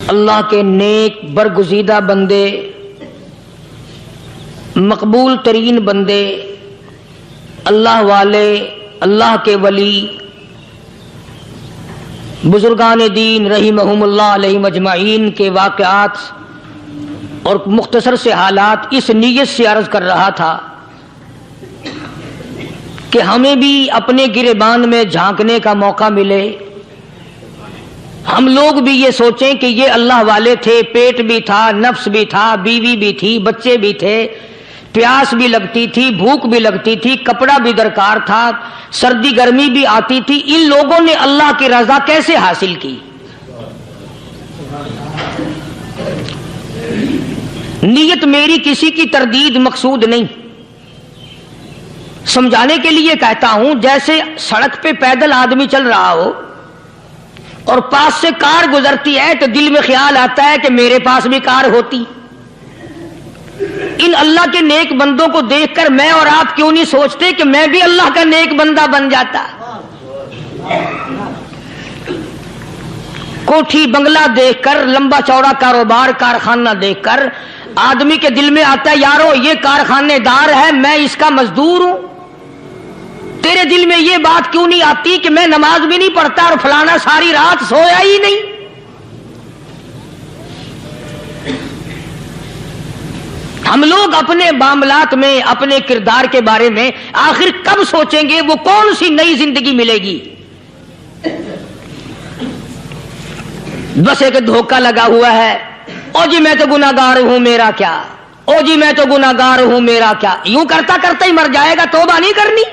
اللہ کے نیک برگزیدہ بندے، مقبول ترین بندے، اللہ والے، اللہ کے ولی، بزرگان دین رحمہم اللہ علیہم اجمعین کے واقعات اور مختصر سے حالات اس نیت سے عرض کر رہا تھا کہ ہمیں بھی اپنے گریبان میں جھانکنے کا موقع ملے، ہم لوگ بھی یہ سوچیں کہ یہ اللہ والے تھے، پیٹ بھی تھا، نفس بھی تھا، بیوی بھی تھی، بچے بھی تھے، پیاس بھی لگتی تھی، بھوک بھی لگتی تھی، کپڑا بھی درکار تھا، سردی گرمی بھی آتی تھی، ان لوگوں نے اللہ کی رضا کیسے حاصل کی؟ نیت میری کسی کی تردید مقصود نہیں، سمجھانے کے لیے کہتا ہوں جیسے سڑک پہ پیدل آدمی چل رہا ہو اور پاس سے کار گزرتی ہے تو دل میں خیال آتا ہے کہ میرے پاس بھی کار ہوتی۔ ان اللہ کے نیک بندوں کو دیکھ کر میں اور آپ کیوں نہیں سوچتے کہ میں بھی اللہ کا نیک بندہ بن جاتا؟ کوٹھی بنگلہ دیکھ کر، لمبا چوڑا کاروبار کارخانہ دیکھ کر آدمی کے دل میں آتا ہے یارو یہ کارخانے دار ہے، میں اس کا مزدور ہوں۔ تیرے دل میں یہ بات کیوں نہیں آتی کہ میں نماز بھی نہیں پڑھتا اور فلانا ساری رات سویا ہی نہیں؟ ہم لوگ اپنے معاملات میں، اپنے کردار کے بارے میں آخر کب سوچیں گے؟ وہ کون سی نئی زندگی ملے گی؟ بس ایک دھوکہ لگا ہوا ہے، او جی میں تو گناہگار ہوں میرا کیا، او جی میں تو گناہگار ہوں میرا کیا، یوں کرتا کرتا ہی مر جائے گا، توبہ نہیں کرنی۔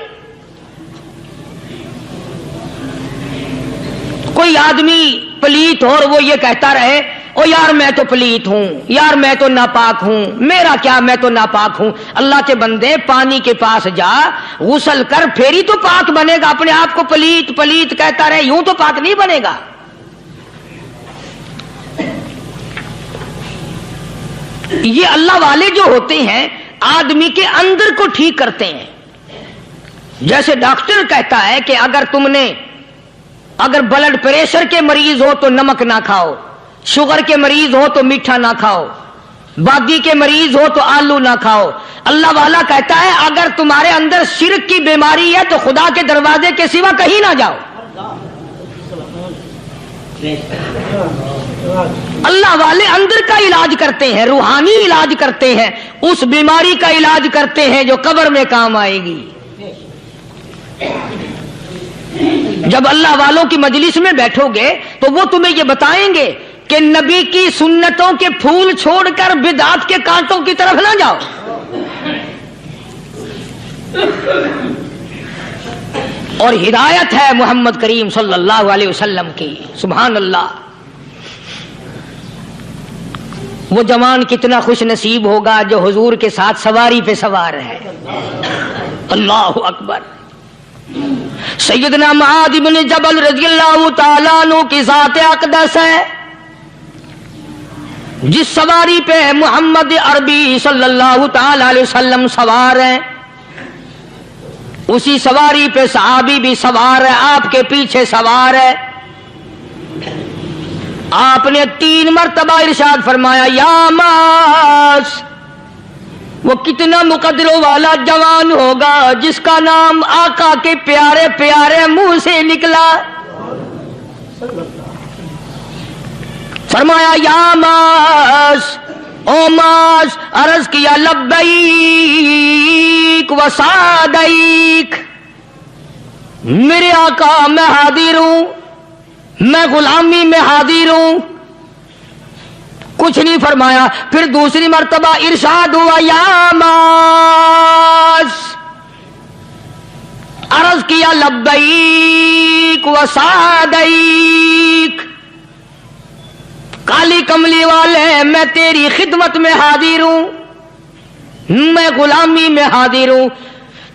کوئی آدمی پلیت ہو اور وہ یہ کہتا رہے او یار میں تو پلیت ہوں، یار میں تو ناپاک ہوں، میرا کیا میں تو ناپاک ہوں۔ اللہ کے بندے پانی کے پاس جا، غسل کر، پھر ہی تو پاک بنے گا۔ اپنے آپ کو پلیت پلیت کہتا رہے یوں تو پاک نہیں بنے گا۔ یہ اللہ والے جو ہوتے ہیں آدمی کے اندر کو ٹھیک کرتے ہیں۔ جیسے ڈاکٹر کہتا ہے کہ اگر بلڈ پریشر کے مریض ہو تو نمک نہ کھاؤ، شوگر کے مریض ہو تو میٹھا نہ کھاؤ، بادی کے مریض ہو تو آلو نہ کھاؤ۔ اللہ والا کہتا ہے اگر تمہارے اندر شرک کی بیماری ہے تو خدا کے دروازے کے سوا کہیں نہ جاؤ۔ اللہ والے اندر کا علاج کرتے ہیں، روحانی علاج کرتے ہیں، اس بیماری کا علاج کرتے ہیں جو قبر میں کام آئے گی۔ جب اللہ والوں کی مجلس میں بیٹھو گے تو وہ تمہیں یہ بتائیں گے کہ نبی کی سنتوں کے پھول چھوڑ کر بدعت کے کانٹوں کی طرف نہ جاؤ۔ اور ہدایت ہے محمد کریم صلی اللہ علیہ وسلم کی، سبحان اللہ۔ وہ جوان کتنا خوش نصیب ہوگا جو حضور کے ساتھ سواری پہ سوار ہے۔ اللہ اکبر۔ سیدنا معاذ بن جبل رضی اللہ تعالیٰ عنہ کی ذات اقدس ہے، جس سواری پہ محمد عربی صلی اللہ تعالی علیہ وسلم سوار ہیں، اسی سواری پہ صحابی بھی سوار ہے، آپ کے پیچھے سوار ہے۔ آپ نے 3 مرتبہ ارشاد فرمایا یا معاذ، وہ کتنا مقدروں والا جوان ہوگا جس کا نام آقا کے پیارے پیارے منہ سے نکلا۔ فرمایا یا معاذ، او معاذ، عرض کیا لبیک و سعدیک، میرے آقا میں حاضر ہوں، میں غلامی میں حاضر ہوں۔ کچھ نہیں فرمایا۔ پھر دوسری مرتبہ ارشاد ہوا یا معاذ، عرض کیا لبیک و سعدیک، کالی کملی والے میں تیری خدمت میں حاضر ہوں، میں غلامی میں حاضر ہوں۔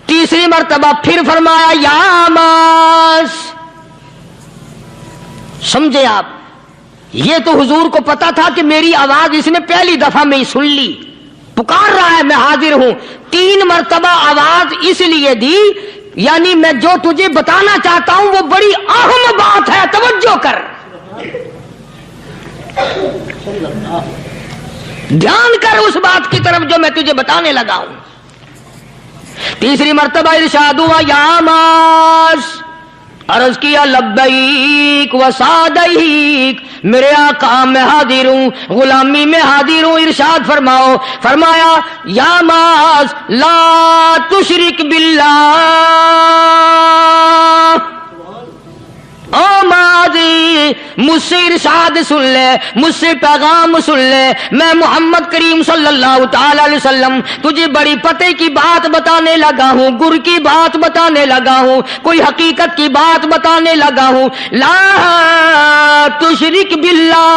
تیسری مرتبہ پھر فرمایا یا معاذ۔ سمجھے آپ؟ یہ تو حضور کو پتا تھا کہ میری آواز اس نے پہلی دفعہ میں ہی سن لی، پکار رہا ہے میں حاضر ہوں۔ 3 مرتبہ آواز اس لیے دی، یعنی میں جو تجھے بتانا چاہتا ہوں وہ بڑی اہم بات ہے، توجہ کر۔ دھیان کر اس بات کی طرف جو میں تجھے بتانے لگا ہوں. تیسری مرتبہ ارشاد ہوا یا معاذ، عرض کیا لبیک و سعدیک، میرے آقا میں حاضر ہوں، غلامی میں حاضر ہوں. ارشاد فرماؤ، فرمایا یا معاذ لا تشرک باللہ. او ماضی مجھ سے ارشاد سن لے، مجھ سے پیغام سن لے، میں محمد کریم صلی اللہ تعالی علیہ وسلم تجھے بڑی پتے کی بات بتانے لگا ہوں، گر کی بات بتانے لگا ہوں، کوئی حقیقت کی بات بتانے لگا ہوں. لا تشرک باللہ.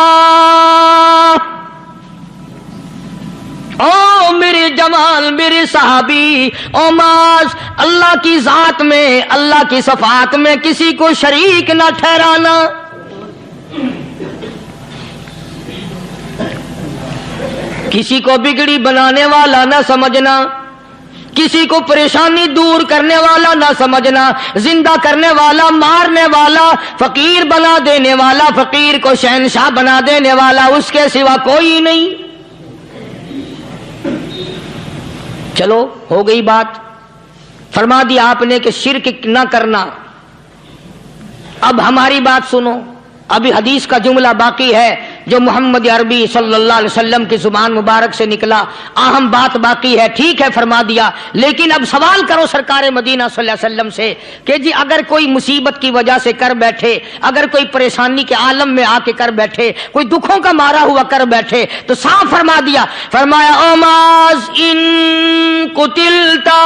او میرے جمال، میرے صحابی، او معاذ، اللہ کی ذات میں، اللہ کی صفات میں کسی کو شریک نہ ٹھہرانا. کسی کو بگڑی بنانے والا نہ سمجھنا، کسی کو پریشانی دور کرنے والا نہ سمجھنا، زندہ کرنے والا، مارنے والا، فقیر بنا دینے والا، فقیر کو شہنشاہ بنا دینے والا، اس کے سوا کوئی نہیں. چلو ہو گئی بات، فرما دیا آپ نے کہ شرک نہ کرنا. اب ہماری بات سنو، ابھی حدیث کا جملہ باقی ہے جو محمد عربی صلی اللہ علیہ وسلم کی زبان مبارک سے نکلا. اہم بات باقی ہے، ٹھیک ہے فرما دیا، لیکن اب سوال کرو سرکار مدینہ صلی اللہ علیہ وسلم سے کہ جی اگر کوئی مصیبت کی وجہ سے کر بیٹھے، اگر کوئی پریشانی کے عالم میں آ کے کر بیٹھے، کوئی دکھوں کا مارا ہوا کر بیٹھے، تو صاف فرما دیا، فرمایا او معاذ ان قتلتا،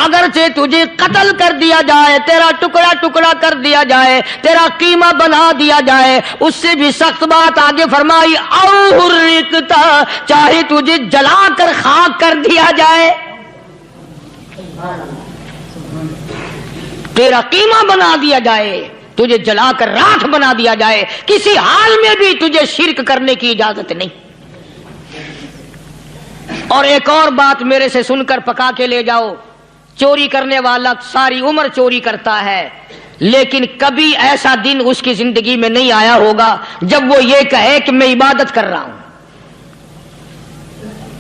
اگرچہ تجھے قتل کر دیا جائے، تیرا ٹکڑا ٹکڑا کر دیا جائے، تیرا قیمہ بنا دیا جائے، اس سے بھی سخت بات آگے فرمائی او حرقتا، چاہے تجھے جلا کر خاک کر دیا جائے، تیرا قیمہ بنا دیا جائے، تجھے جلا کر راکھ بنا دیا جائے، کسی حال میں بھی تجھے شرک کرنے کی اجازت نہیں. اور ایک اور بات میرے سے سن کر پکا کے لے جاؤ، چوری کرنے والا ساری عمر چوری کرتا ہے، لیکن کبھی ایسا دن اس کی زندگی میں نہیں آیا ہوگا جب وہ یہ کہے کہ میں عبادت کر رہا ہوں.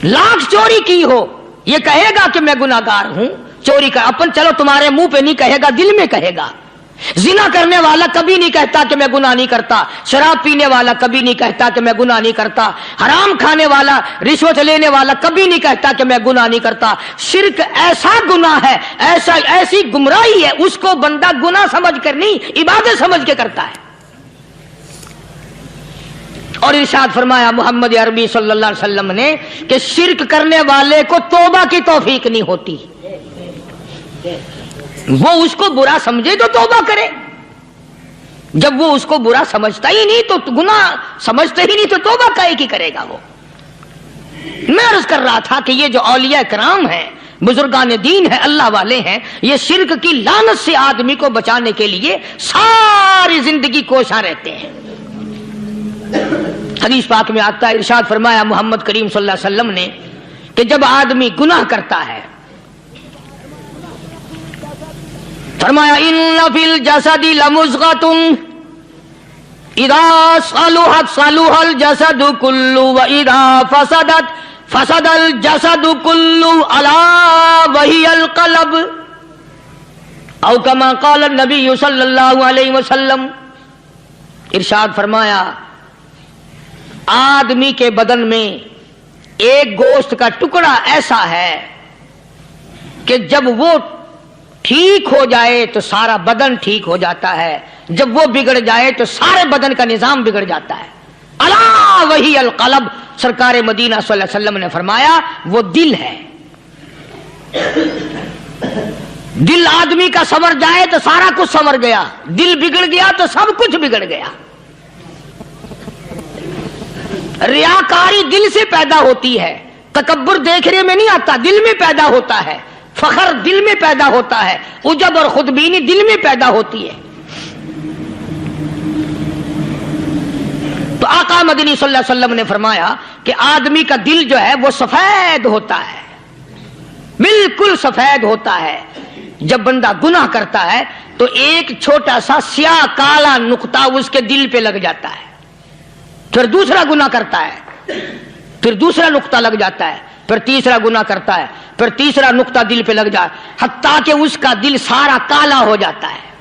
لاکھ چوری کی ہو، یہ کہے گا کہ میں گناہگار ہوں، چوری کر اپن چلو تمہارے منہ پہ نہیں کہے گا، دل میں کہے گا. زنا کرنے والا کبھی نہیں کہتا کہ میں گناہ نہیں کرتا، شراب پینے والا کبھی نہیں کہتا کہ میں گناہ نہیں کرتا، حرام کھانے والا، رشوت لینے والا کبھی نہیں کہتا کہ میں گناہ نہیں کرتا. شرک ایسا گناہ ہے، ایسی گمراہی ہے، اس کو بندہ گناہ سمجھ کر نہیں، عبادت سمجھ کے کرتا ہے. اور ارشاد فرمایا محمد عربی صلی اللہ علیہ وسلم نے کہ شرک کرنے والے کو توبہ کی توفیق نہیں ہوتی. وہ اس کو برا سمجھے تو توبہ کرے، جب وہ اس کو برا سمجھتا ہی نہیں تو گناہ سمجھتا ہی نہیں تو توبہ کائے کی کرے گا. وہ میں عرض کر رہا تھا کہ یہ جو اولیاء کرام ہیں، بزرگان دین ہیں، اللہ والے ہیں، یہ شرک کی لعنت سے آدمی کو بچانے کے لیے ساری زندگی کوشاں رہتے ہیں. حدیث پاک میں آتا ہے، ارشاد فرمایا محمد کریم صلی اللہ علیہ وسلم نے کہ جب آدمی گناہ کرتا ہے، فرمایا ان فی الجسد لمضغۃ اذا صلحت صلح الجسد كله واذا فسدت فسد الجسد كله الا وهي القلب او كما قال النبي صلی اللہ علیہ وسلم. ارشاد فرمایا آدمی کے بدن میں ایک گوشت کا ٹکڑا ایسا ہے کہ جب وہ ٹھیک ہو جائے تو سارا بدن ٹھیک ہو جاتا ہے، جب وہ بگڑ جائے تو سارے بدن کا نظام بگڑ جاتا ہے. الا وہی القلب، سرکار مدینہ صلی اللہ علیہ وسلم نے فرمایا وہ دل ہے. دل آدمی کا سنور جائے تو سارا کچھ سنور گیا، دل بگڑ گیا تو سب کچھ بگڑ گیا. ریاکاری دل سے پیدا ہوتی ہے، تکبر دیکھنے میں نہیں آتا، دل میں پیدا ہوتا ہے، فخر دل میں پیدا ہوتا ہے، عجب اور خودبینی دل میں پیدا ہوتی ہے. تو آقا مدنی صلی اللہ علیہ وسلم نے فرمایا کہ آدمی کا دل جو ہے وہ سفید ہوتا ہے، بالکل سفید ہوتا ہے. جب بندہ گناہ کرتا ہے تو ایک چھوٹا سا سیاہ کالا نقطہ اس کے دل پہ لگ جاتا ہے. پھر دوسرا گناہ کرتا ہے، پھر دوسرا نقطہ لگ جاتا ہے، پھر تیسرا گناہ کرتا ہے، پھر تیسرا نقطہ دل پہ لگ جائے، حتیٰ کہ اس کا دل سارا کالا ہو جاتا ہے۔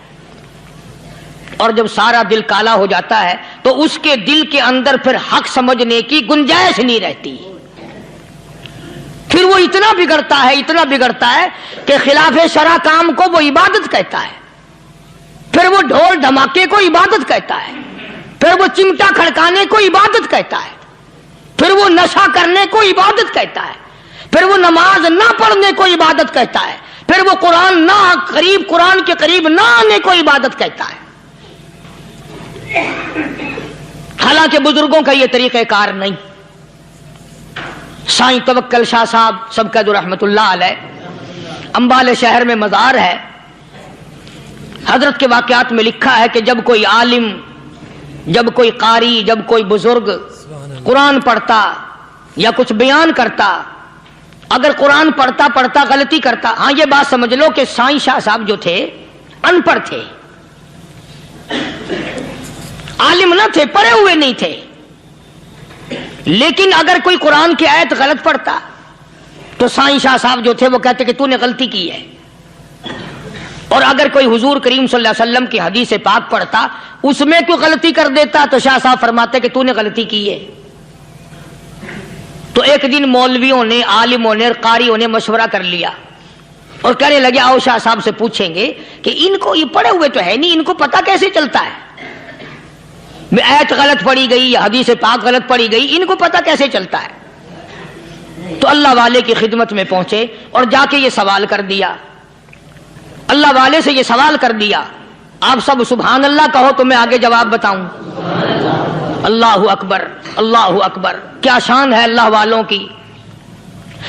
اور جب سارا دل کالا ہو جاتا ہے تو اس کے دل کے اندر پھر حق سمجھنے کی گنجائش نہیں رہتی، پھر وہ اتنا بگڑتا ہے کہ خلاف شرع کام کو وہ عبادت کہتا ہے، پھر وہ ڈھول دھماکے کو عبادت کہتا ہے، پھر وہ چمٹا کھڑکانے کو عبادت کہتا ہے، پھر وہ نشہ کرنے کو عبادت کہتا ہے، پھر وہ نماز نہ پڑھنے کو عبادت کہتا ہے، پھر وہ قرآن کے قریب نہ آنے کو عبادت کہتا ہے۔ حالانکہ بزرگوں کا یہ طریقہ کار نہیں۔ سائیں توکل شاہ صاحب سبقت رحمت اللہ علیہ، امبالے شہر میں مزار ہے، حضرت کے واقعات میں لکھا ہے کہ جب کوئی عالم، جب کوئی قاری، جب کوئی بزرگ قرآن پڑھتا یا کچھ بیان کرتا، اگر قرآن پڑھتا غلطی کرتا، ہاں یہ بات سمجھ لو کہ سائیں شاہ صاحب جو تھے ان پڑھ تھے، عالم نہ تھے، پڑھے ہوئے نہیں تھے، لیکن اگر کوئی قرآن کی آیت غلط پڑھتا تو سائیں شاہ صاحب جو تھے وہ کہتے کہ تو نے غلطی کی ہے، اور اگر کوئی حضور کریم صلی اللہ علیہ وسلم کی حدیث پاک پڑھتا اس میں کوئی غلطی کر دیتا تو شاہ صاحب فرماتے کہ تو نے غلطی کی ہے۔ تو ایک دن مولویوں نے، عالموں نے، قاریوں نے مشورہ کر لیا اور کہنے لگے آؤ شاہ صاحب سے پوچھیں گے کہ ان کو، یہ پڑھے ہوئے تو ہے نہیں، ان کو پتہ کیسے چلتا ہے آیت غلط پڑھی گئی یا حدیث پاک غلط پڑھی گئی، ان کو پتہ کیسے چلتا ہے؟ تو اللہ والے کی خدمت میں پہنچے اور جا کے یہ سوال کر دیا، اللہ والے سے یہ سوال کر دیا، آپ سب سبحان اللہ کہو تو میں آگے جواب بتاؤں۔ اللہ اکبر، اللہ اکبر، کیا شان ہے اللہ والوں کی۔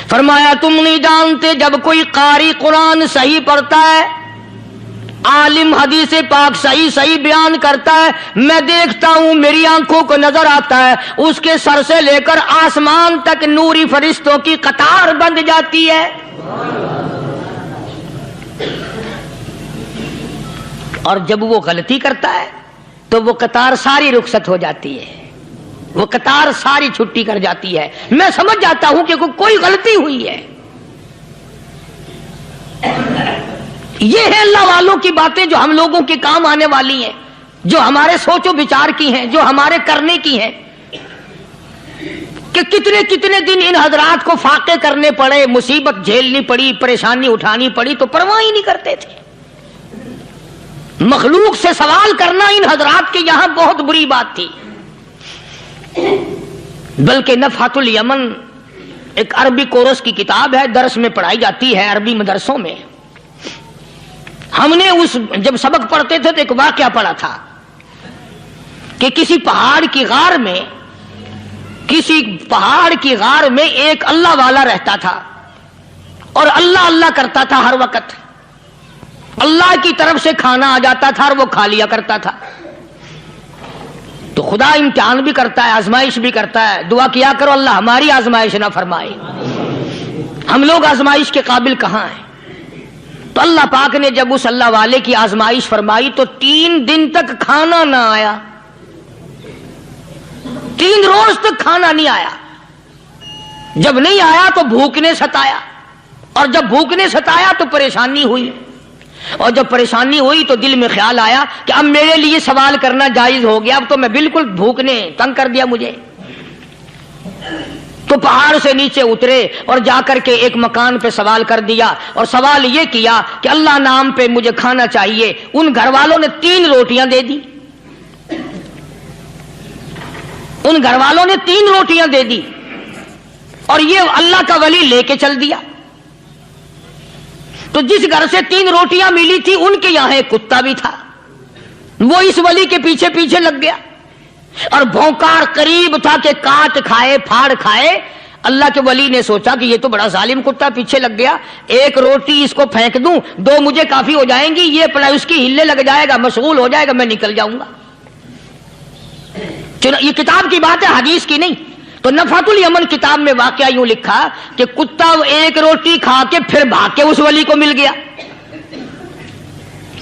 فرمایا تم نہیں جانتے جب کوئی قاری قرآن صحیح پڑھتا ہے، عالم حدیث پاک صحیح بیان کرتا ہے، میں دیکھتا ہوں، میری آنکھوں کو نظر آتا ہے، اس کے سر سے لے کر آسمان تک نوری فرشتوں کی قطار بند جاتی ہے، اور جب وہ غلطی کرتا ہے تو وہ قطار ساری رخصت ہو جاتی ہے، وہ قطار ساری چھٹی کر جاتی ہے، میں سمجھ جاتا ہوں کہ کوئی غلطی ہوئی ہے۔ یہ ہے اللہ والوں کی باتیں جو ہم لوگوں کے کام آنے والی ہیں، جو ہمارے سوچ و بچار کی ہیں، جو ہمارے کرنے کی ہیں، کہ کتنے دن ان حضرات کو فاقے کرنے پڑے، مصیبت جھیلنی پڑی، پریشانی اٹھانی پڑی تو پرواہ ہی نہیں کرتے تھے۔ مخلوق سے سوال کرنا ان حضرات کے یہاں بہت بری بات تھی، بلکہ نفحۃ الیمن ایک عربی کورس کی کتاب ہے، درس میں پڑھائی جاتی ہے عربی مدرسوں میں۔ ہم نے جب سبق پڑھتے تھے تو ایک واقعہ پڑھا تھا کہ کسی پہاڑ کی غار میں ایک اللہ والا رہتا تھا اور اللہ اللہ کرتا تھا، ہر وقت اللہ کی طرف سے کھانا آ جاتا تھا اور وہ کھا لیا کرتا تھا۔ تو خدا امتحان بھی کرتا ہے، آزمائش بھی کرتا ہے، دعا کیا کرو اللہ ہماری آزمائش نہ فرمائے، ہم لوگ آزمائش کے قابل کہاں ہیں۔ تو اللہ پاک نے جب اس اللہ والے کی آزمائش فرمائی تو 3 دن تک کھانا نہ آیا، 3 روز تک کھانا نہیں آیا۔ جب نہیں آیا تو بھوک نے ستایا، اور جب بھوک نے ستایا تو پریشانی ہوئی، اور جب پریشانی ہوئی تو دل میں خیال آیا کہ اب میرے لیے سوال کرنا جائز ہو گیا، اب تو میں بالکل بھوک نے تنگ کر دیا مجھے۔ تو پہاڑ سے نیچے اترے اور جا کر کے ایک مکان پہ سوال کر دیا، اور سوال یہ کیا کہ اللہ نام پہ مجھے کھانا چاہیے۔ ان گھر والوں نے 3 روٹیاں دے دی، ان گھر والوں نے 3 روٹیاں دے دی، اور یہ اللہ کا ولی لے کے چل دیا۔ تو جس گھر سے 3 روٹیاں ملی تھی ان کے یہاں ایک کتا بھی تھا، وہ اس ولی کے پیچھے پیچھے لگ گیا اور بھونکار قریب تھا کہ کاٹ کھائے، پھاڑ کھائے۔ اللہ کے ولی نے سوچا کہ یہ تو بڑا ظالم کتا پیچھے لگ گیا، 1 روٹی اس کو پھینک دوں، 2 مجھے کافی ہو جائیں گی، یہ اپنا اس کی ہلے لگ جائے گا، مشغول ہو جائے گا، میں نکل جاؤں گا۔ یہ کتاب کی بات ہے، حدیث کی نہیں۔ تو نفحۃ الیمن کتاب میں واقعہ یوں لکھا کہ کتا 1 روٹی کھا کے پھر بھاگ کے اس ولی کو مل گیا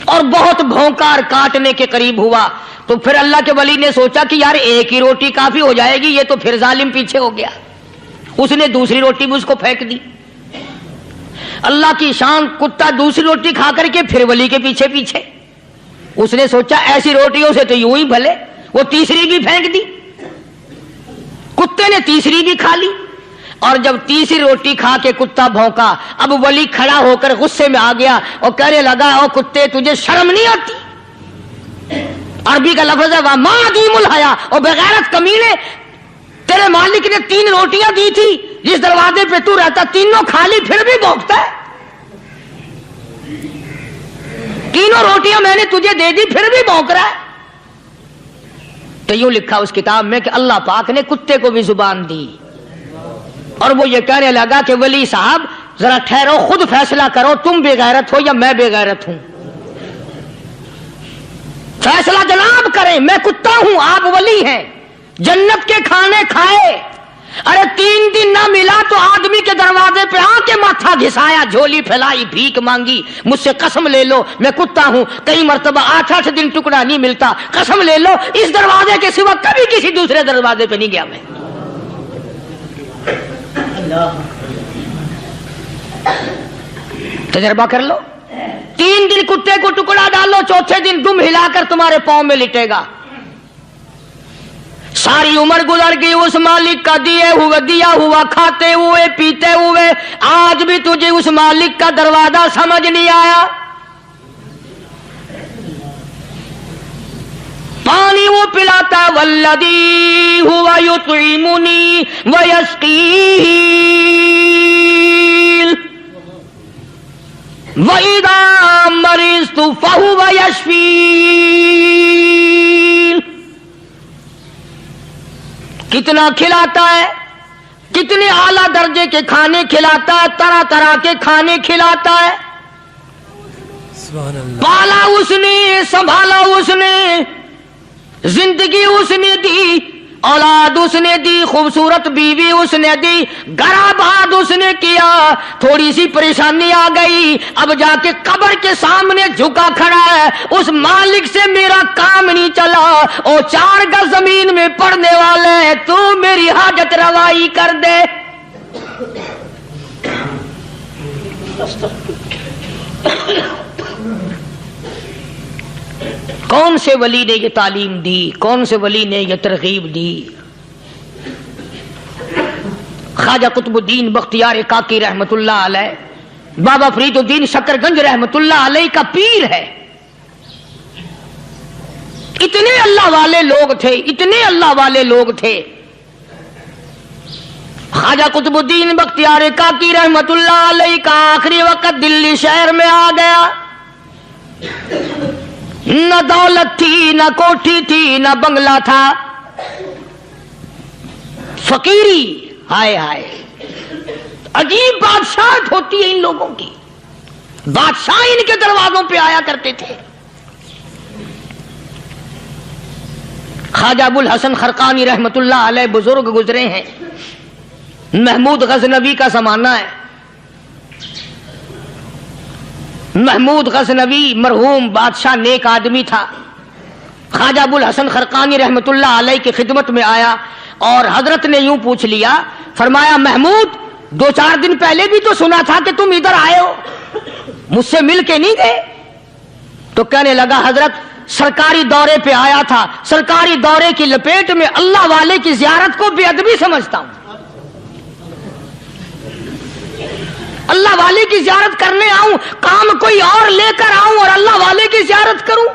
اور بہت بھونکار کاٹنے کے قریب ہوا۔ تو پھر اللہ کے ولی نے سوچا کہ یار ایک ہی روٹی کافی ہو جائے گی، یہ تو پھر ظالم پیچھے ہو گیا، اس نے دوسری روٹی بھی اس کو پھینک دی۔ اللہ کی شان، کتا دوسری روٹی کھا کر کے پھر ولی کے پیچھے پیچھے، اس نے سوچا ایسی روٹیوں سے تو یوں ہی بھلے، وہ تیسری بھی پھینک دی، کتے نے تیسری بھی کھا لی، اور جب تیسری روٹی کھا کے کتا بھونکا، اب ولی کھڑا ہو کر غصے میں آ گیا اور کہنے لگا او کتے تجھے شرم نہیں آتی؟ عربی کا لفظ ہے وَمَا عَدِيمُ الْحَيَا، اور بغیرت کمینے، تیرے مالک نے 3 روٹیاں دی تھی، جس دروازے پہ تو رہتا تینوں کھا لی پھر بھی بھونکتا ہے، 3 روٹیاں میں نے تجھے دے دی پھر بھی بھونک رہا ہے۔ تو یوں لکھا اس کتاب میں کہ اللہ پاک نے کتے کو بھی زبان دی، اور وہ یہ کہنے لگا کہ ولی صاحب ذرا ٹھہرو، خود فیصلہ کرو، تم بے غیرت ہو یا میں بے غیرت ہوں، فیصلہ جناب کریں، میں کتا ہوں آپ ولی ہیں، جنت کے کھانے کھائے، ارے 3 دن نہ ملا تو آدمی کے دروازے پہ آ کے ماتھا گھسایا، جھولی پھیلائی، بھیک مانگی، مجھ سے قسم لے لو میں کتا ہوں، کئی مرتبہ 8 دن ٹکڑا نہیں ملتا، قسم لے لو اس دروازے کے سوا کبھی کسی دوسرے دروازے پہ نہیں گیا میں۔ تجربہ کر لو، 3 دن کتے کو ٹکڑا ڈالو، چوتھے دن دم ہلا کر تمہارے پاؤں میں لٹے گا۔ ساری عمر گزر گئی اس مالک کا دیا ہوا کھاتے ہوئے پیتے ہوئے، آج بھی تجھے اس مالک کا دروازہ سمجھ نہیں آیا۔ پانی وہ پلاتا والذی ہوا یطعمنی ویسقین وَإِذَا مَرِضْتُ فَهُوَ يَشْفِينِ، کتنا کھلاتا ہے، کتنے اعلیٰ درجے کے کھانے کھلاتا ہے، طرح طرح کے کھانے کھلاتا ہے، پالا اس نے، سنبھالا اس نے، زندگی اس نے دی، اولاد اس نے دی، خوبصورت بیوی اس نے دی، گھر آباد اس نے کیا، تھوڑی سی پریشانی آ گئی، اب جا کے قبر کے سامنے جھکا کھڑا ہے، اس مالک سے میرا کام نہیں چلا، او 4 گز زمین میں پڑنے والے، تو میری حاجت روائی کر دے۔ کون سے ولی نے یہ تعلیم دی، کون سے ولی نے یہ ترغیب دی؟ خواجہ قطب الدین بختیار کاکی رحمت اللہ علیہ، بابا فرید الدین شکر گنج رحمت اللہ علیہ کا پیر ہے۔ اتنے اللہ والے لوگ تھے، اتنے اللہ والے لوگ تھے۔ خواجہ قطب الدین بختیار کاکی رحمت اللہ علیہ کا آخری وقت دلی شہر میں آ گیا، نہ دولت تھی، نہ کوٹھی تھی، نہ بنگلہ تھا، فقیری، ہائے ہائے، عجیب بادشاہت ہوتی ہے ان لوگوں کی، بادشاہ ان کے دروازوں پہ آیا کرتے تھے۔ خواجہ ابو الحسن خرقانی رحمت اللہ علیہ بزرگ گزرے ہیں، محمود غزنوی کا زمانہ ہے، محمود غزنوی مرحوم بادشاہ نیک آدمی تھا۔ خواجہ ابو الحسن خرقانی رحمت اللہ علیہ کی خدمت میں آیا اور حضرت نے یوں پوچھ لیا، فرمایا محمود 2-4 دن پہلے بھی تو سنا تھا کہ تم ادھر آئے ہو، مجھ سے مل کے نہیں گئے؟ تو کہنے لگا حضرت سرکاری دورے پہ آیا تھا، سرکاری دورے کی لپیٹ میں اللہ والے کی زیارت کو بے ادبی سمجھتا ہوں، اللہ والے کی زیارت کرنے آؤں، کام کوئی اور لے کر آؤں اور اللہ والے کی زیارت کروں؟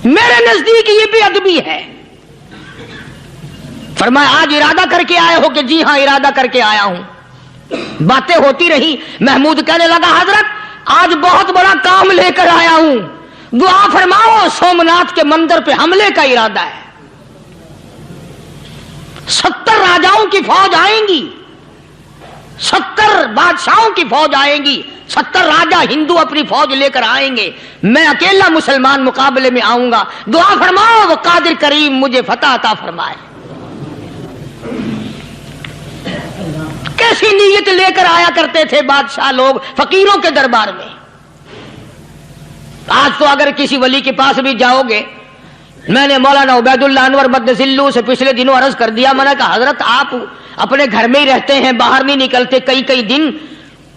میرے نزدیک یہ بے ادبی ہے۔ فرمایا آج ارادہ کر کے آئے ہو؟ کہ جی ہاں ارادہ کر کے آیا ہوں۔ باتیں ہوتی رہی، محمود کہنے لگا حضرت آج بہت بڑا کام لے کر آیا ہوں، دعا فرماؤ، سومناتھ کے مندر پہ حملے کا ارادہ ہے، 70 راجاؤں کی فوج آئیں گی، 70 بادشاہوں کی فوج آئیں گی، 70 راجا ہندو اپنی فوج لے کر آئیں گے، میں اکیلا مسلمان مقابلے میں آؤں گا، دعا فرماؤ وہ قادر کریم مجھے فتح عطا فرمائے۔ کیسی نیت لے کر آیا کرتے تھے بادشاہ لوگ فقیروں کے دربار میں۔ آج تو اگر کسی ولی کے پاس بھی جاؤ گے، میں نے مولانا عبید اللہ انور مدثلو سے پچھلے دنوں عرض کر دیا، میں نے کہا حضرت آپ اپنے گھر میں ہی رہتے ہیں، باہر نہیں نکلتے، کئی دن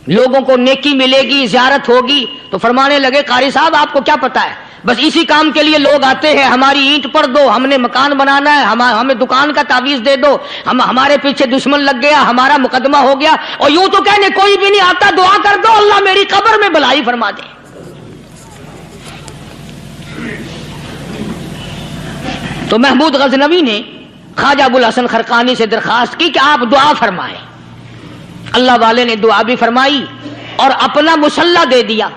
لوگوں کو نیکی ملے گی، زیارت ہوگی، تو فرمانے لگے قاری صاحب آپ کو کیا پتا ہے، بس اسی کام کے لیے لوگ آتے ہیں، ہماری اینٹ پر دو، ہم نے مکان بنانا ہے، ہمیں دکان کا تعویذ دے دو، ہمارے پیچھے دشمن لگ گیا، ہمارا مقدمہ ہو گیا، اور یوں تو کہنے کوئی بھی نہیں آتا، دعا کر دو اللہ میری قبر میں بھلائی فرما دے۔ تو محمود غزنوی نے خواجہ ابوالحسن خرقانی سے درخواست کی کہ آپ دعا فرمائیں۔ اللہ والے نے دعا بھی فرمائی اور اپنا مصلی دے دیا۔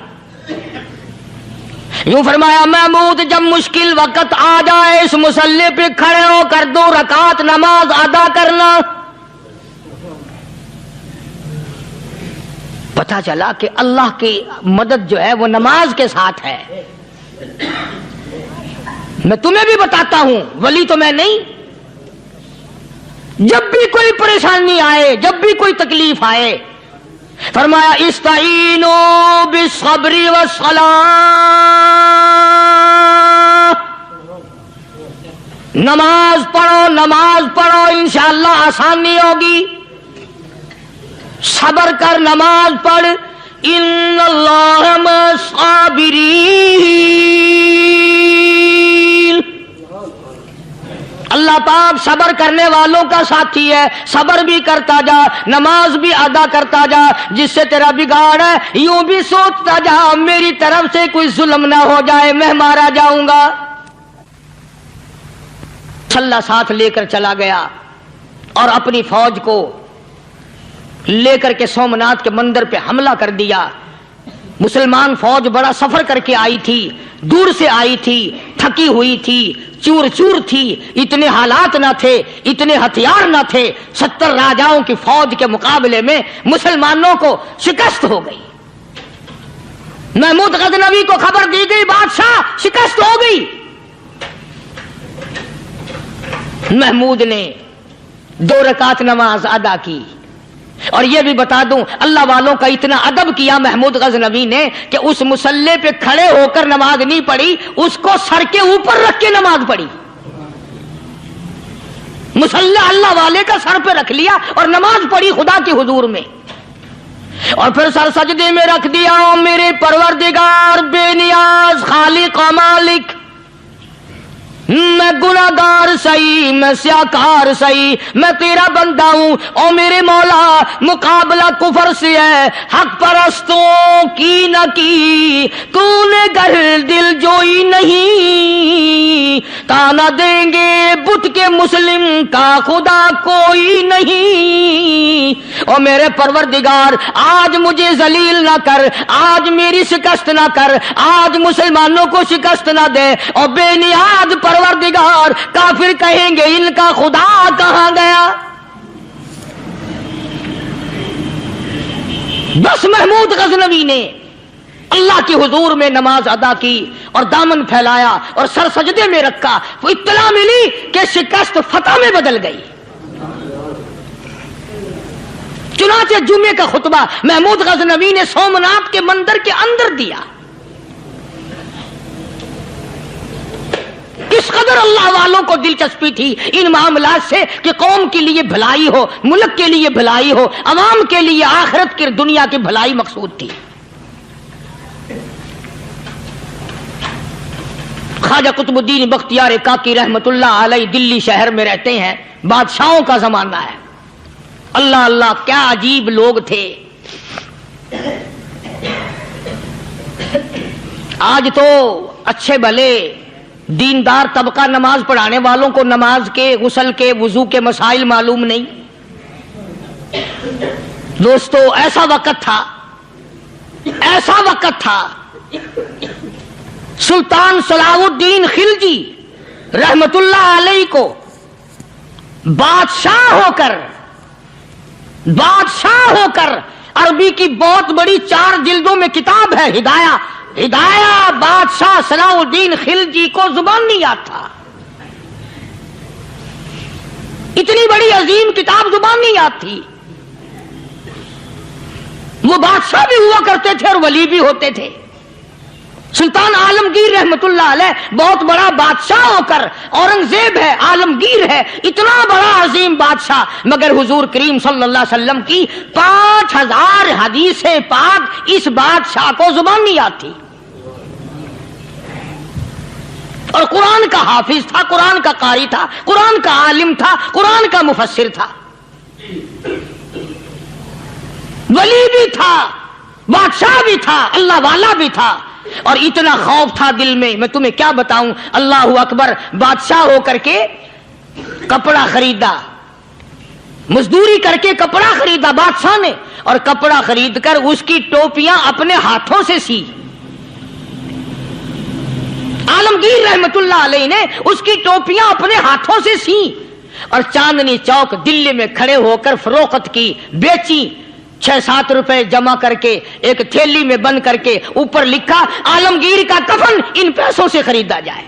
یوں فرمایا محمود جب مشکل وقت آ جائے اس مصلی پہ کھڑے ہو کر 2 رکعت نماز ادا کرنا۔ پتہ چلا کہ اللہ کی مدد جو ہے وہ نماز کے ساتھ ہے۔ میں تمہیں بھی بتاتا ہوں، ولی تو میں نہیں، جب بھی کوئی پریشانی آئے، جب بھی کوئی تکلیف آئے، فرمایا استعینوا بالصبر والصلاۃ، نماز پڑھو انشاءاللہ آسانی ہوگی، صبر کر نماز پڑھ، ان اللہ مع الصابرین، اللہ پاک صبر کرنے والوں کا ساتھی ہے، صبر بھی کرتا جا، نماز بھی ادا کرتا جا، جس سے تیرا بگاڑ ہے یوں بھی سوچتا جا میری طرف سے کوئی ظلم نہ ہو جائے، میں مارا جاؤں گا۔ چھلا ساتھ لے کر چلا گیا اور اپنی فوج کو لے کر کے سومناتھ کے مندر پہ حملہ کر دیا۔ مسلمان فوج بڑا سفر کر کے آئی تھی، دور سے آئی تھی، تھکی ہوئی تھی، چور چور تھی، اتنے حالات نہ تھے، اتنے ہتھیار نہ تھے، 70 راجاؤں کی فوج کے مقابلے میں مسلمانوں کو شکست ہو گئی۔ محمود غزنوی کو خبر دی گئی بادشاہ شکست ہو گئی۔ محمود نے 2 رکعت نماز ادا کی، اور یہ بھی بتا دوں اللہ والوں کا اتنا ادب کیا محمود غزنوی نے کہ اس مصلی پہ کھڑے ہو کر نماز نہیں پڑھی، اس کو سر کے اوپر رکھ کے نماز پڑھی۔ مصلی اللہ والے کا سر پہ رکھ لیا اور نماز پڑھی خدا کے حضور میں، اور پھر سر سجدے میں رکھ دیا۔ میرے پروردگار بے نیاز خالق و مالک، میں گناہگار سہی، میں سیاکار سہی، میں تیرا بندہ ہوں، او میرے مولا مقابلہ کفر سے ہے، حق پرستوں کی نہ کی تو نے گر دل جوئی نہیں، تانا دیں گے بت کے مسلم کا خدا کوئی نہیں، او میرے پروردگار آج مجھے ذلیل نہ کر، آج میری شکست نہ کر، آج مسلمانوں کو شکست نہ دے، او بے نیاز پروردگار کافر کہیں گے ان کا خدا کہاں گیا۔ بس محمود غزنوی نے اللہ کے حضور میں نماز ادا کی اور دامن پھیلایا اور سر سجدے میں رکھا، تو اطلاع ملی کہ شکست فتح میں بدل گئی۔ چنانچہ جمعے کا خطبہ محمود غزنوی نے سومناتھ کے مندر کے اندر دیا۔ کس قدر اللہ والوں کو دلچسپی تھی ان معاملات سے کہ قوم کے لیے بھلائی ہو، ملک کے لیے بھلائی ہو، عوام کے لیے آخرت کی دنیا کی بھلائی مقصود تھی۔ خواجہ قطب الدین بختیار کاکی رحمت اللہ علیہ دلی شہر میں رہتے ہیں، بادشاہوں کا زمانہ ہے۔ اللہ اللہ کیا عجیب لوگ تھے۔ آج تو اچھے بھلے دیندار طبقہ نماز پڑھانے والوں کو نماز کے، غسل کے، وضو کے مسائل معلوم نہیں۔ دوستو ایسا وقت تھا سلطان صلاح الدین خلجی رحمت اللہ علیہ کو بادشاہ ہو کر عربی کی بہت بڑی 4 جلدوں میں کتاب ہے ہدایہ، بادشاہ صلاح الدین خلجی کو زبان نہیں آتا، اتنی بڑی عظیم کتاب زبان نہیں آتی۔ وہ بادشاہ بھی ہوا کرتے تھے اور ولی بھی ہوتے تھے۔ سلطان عالمگیر رحمت اللہ علیہ بہت بڑا بادشاہ ہو کر، اورنگزیب ہے، عالمگیر ہے، اتنا بڑا عظیم بادشاہ، مگر حضور کریم صلی اللہ علیہ وسلم کی 5000 حدیث پاک اس بادشاہ کو زبان نہیں آتی، اور قرآن کا حافظ تھا، قرآن کا قاری تھا، قرآن کا عالم تھا، قرآن کا مفسر تھا، ولی بھی تھا، بادشاہ بھی تھا، اللہ والا بھی تھا، اور اتنا خوف تھا دل میں تمہیں کیا بتاؤں۔ اللہ اکبر، بادشاہ ہو کر کے کپڑا خریدا، مزدوری کر کے کپڑا خریدا بادشاہ نے، اور کپڑا خرید کر اس کی ٹوپیاں اپنے ہاتھوں سے سی۔ عالمگیر رحمت اللہ علیہ نے اس کی ٹوپیاں اپنے ہاتھوں سے سی، اور چاندنی چوک دلی میں کھڑے ہو کر فروخت کی، بیچی، 6-7 روپے جمع کر کے ایک تھیلی میں بند کر کے، اوپر لکھا عالمگیر کا کفن ان پیسوں سے خریدا جائے۔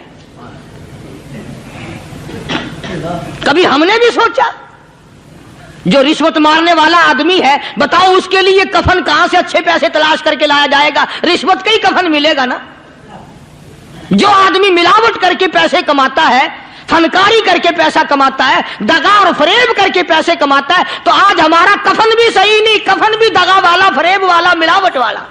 کبھی ہم نے بھی سوچا جو رشوت مارنے والا آدمی ہے، بتاؤ اس کے لیے کفن کہاں سے اچھے پیسے تلاش کر کے لایا جائے گا؟ رشوت کا ہی کفن ملے گا نا۔ جو آدمی ملاوٹ کر کے پیسے کماتا ہے، فنکاری کر کے پیسہ کماتا ہے، دغا اور فریب کر کے پیسے کماتا ہے، تو آج ہمارا کفن بھی صحیح نہیں، کفن بھی دغا والا، فریب والا، ملاوٹ والا۔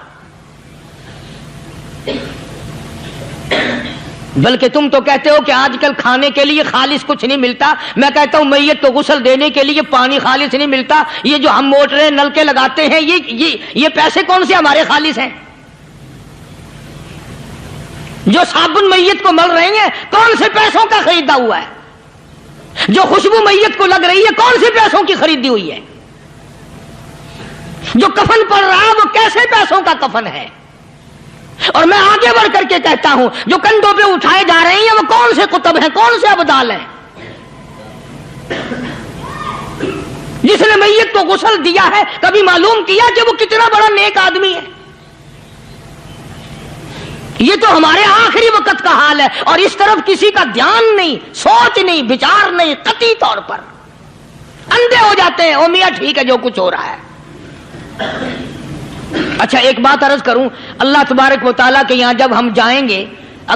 بلکہ تم تو کہتے ہو کہ آج کل کھانے کے لیے خالص کچھ نہیں ملتا، میں کہتا ہوں میت کو غسل دینے کے لیے پانی خالص نہیں ملتا۔ یہ جو ہم موٹریں نل کے لگاتے ہیں، یہ پیسے کون سے ہمارے خالص ہیں؟ جو صابن میت کو مل رہی ہیں، کون سے پیسوں کا خریدا ہوا ہے؟ جو خوشبو میت کو لگ رہی ہے، کون سے پیسوں کی خریدی ہوئی ہے؟ جو کفن پڑ رہا ہے وہ کیسے پیسوں کا کفن ہے؟ اور میں آگے بڑھ کر کے کہتا ہوں جو کندھوں پہ اٹھائے جا رہے ہیں وہ کون سے کتب ہیں، کون سے ابدال ہیں؟ جس نے میت کو غسل دیا ہے کبھی معلوم کیا کہ وہ کتنا بڑا نیک آدمی ہے؟ یہ تو ہمارے آخری وقت کا حال ہے، اور اس طرف کسی کا دھیان نہیں، سوچ نہیں، بچار نہیں، قطعی طور پر اندھے ہو جاتے ہیں۔ او میاں ٹھیک ہے جو کچھ ہو رہا ہے۔ اچھا ایک بات عرض کروں، اللہ تبارک و تعالیٰ کے یہاں جب ہم جائیں گے،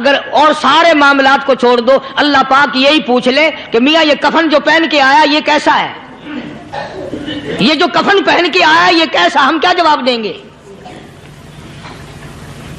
اگر اور سارے معاملات کو چھوڑ دو، اللہ پاک یہی پوچھ لے کہ میاں یہ کفن جو پہن کے آیا یہ کیسا ہے؟ یہ جو کفن پہن کے آیا یہ کیسا؟ ہم کیا جواب دیں گے؟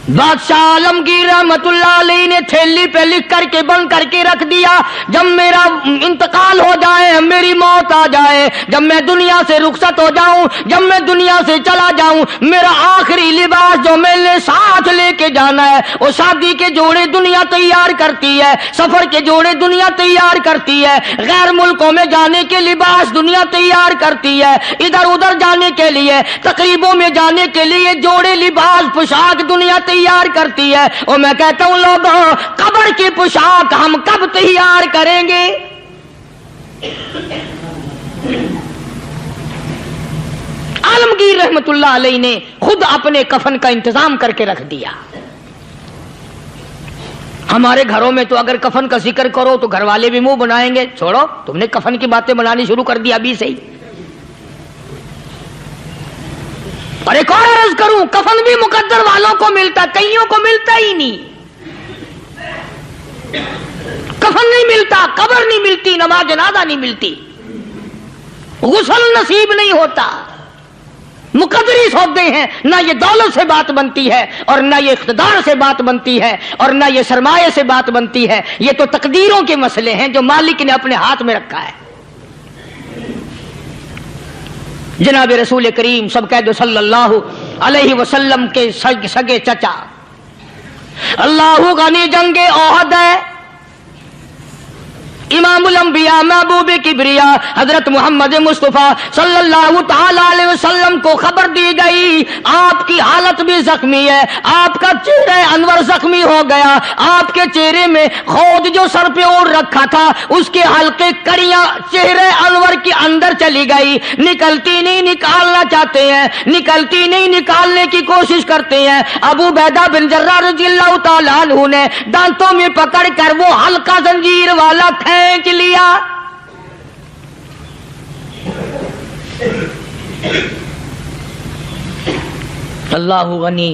بادشاہ عالمگیر رحمت اللہ علیہ نے تھیلی پہ لکھ کر کے بند کر کے رکھ دیا، جب میرا انتقال ہو جائے، میری موت آ جائے، جب میں دنیا سے رخصت ہو جاؤں، جب میں دنیا سے چلا جاؤں، میرا آخری لباس جو میں نے ساتھ لے کے جانا ہے، وہ شادی کے جوڑے دنیا تیار کرتی ہے، سفر کے جوڑے دنیا تیار کرتی ہے، غیر ملکوں میں جانے کے لباس دنیا تیار کرتی ہے، ادھر ادھر جانے کے لیے، تقریبوں میں جانے کے لیے جوڑے لباس پوشاک دنیا تیار کرتی ہے۔ اور میں کہتا ہوں لوگوں، قبر کی پوشاک ہم کب تیار کریں گے؟ عالمگیر رحمت اللہ علیہ نے خود اپنے کفن کا انتظام کر کے رکھ دیا۔ ہمارے گھروں میں تو اگر کفن کا ذکر کرو تو گھر والے بھی منہ بنائیں گے، چھوڑو تم نے کفن کی باتیں بنانی شروع کر دی ابھی سے ہی۔ اور ایک اور عرض کروں، کفن بھی مقدر والوں کو ملتا، کئیوں کو ملتا ہی نہیں۔ کفن نہیں ملتا، قبر نہیں ملتی، نماز جنازہ نہیں ملتی، غسل نصیب نہیں ہوتا۔ مقدری سودے ہیں، نہ یہ دولت سے بات بنتی ہے، اور نہ یہ اقتدار سے بات بنتی ہے، اور نہ یہ سرمایہ سے بات بنتی ہے۔ یہ تو تقدیروں کے مسئلے ہیں جو مالک نے اپنے ہاتھ میں رکھا ہے۔ جناب رسول کریم سب کہہ دو صلی اللہ علیہ وسلم کے سگے چچا، اللہ غنی جنگ احد ہے، امام الانبیاء محبوب کبریا حضرت محمد مصطفیٰ صلی اللہ تعالی علیہ وسلم کو خبر دی گئی آپ کی حالت بھی زخمی ہے، آپ کا چہرہ انور زخمی ہو گیا، آپ کے چہرے میں خود جو سر پہ اوڑھ رکھا تھا اس کے حلقے کڑیاں چہرے انور کے اندر چلی گئی، نکلتی نہیں، نکالنا چاہتے ہیں، نکلتی نہیں، نکالنے کی کوشش کرتے ہیں۔ ابو عبیدہ بن جراح رضی اللہ تعالیٰ عنہ نے دانتوں میں پکڑ کر وہ حلقہ زنجیر والا کھینچ لیا۔ اللہ غنی